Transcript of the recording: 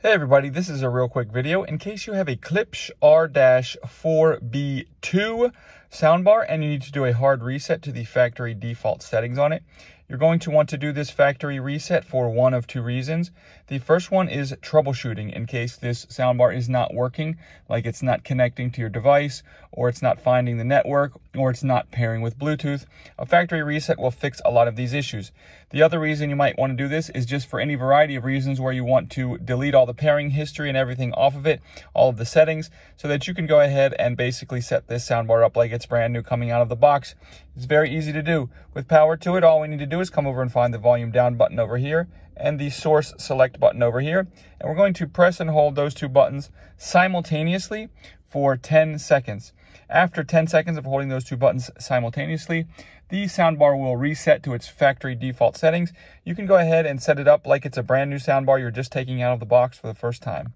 Hey everybody, this is a real quick video. In case you have a Klipsch R-4B II soundbar and you need to do a hard reset to the factory default settings on it, you're going to want to do this factory reset for one of two reasons. The first one is troubleshooting, in case this soundbar is not working, like it's not connecting to your device, or it's not finding the network, or it's not pairing with Bluetooth. A factory reset will fix a lot of these issues. The other reason you might want to do this is just for any variety of reasons where you want to delete all the pairing history and everything off of it, all of the settings, so that you can go ahead and basically set this soundbar up like it's brand new coming out of the box. It's very easy to do. With power to it, all we need to do is come over and find the volume down button over here and the source select button over here. And we're going to press and hold those two buttons simultaneously for 10 seconds. After 10 seconds of holding those two buttons simultaneously, the soundbar will reset to its factory default settings. You can go ahead and set it up like it's a brand new soundbar you're just taking out of the box for the first time.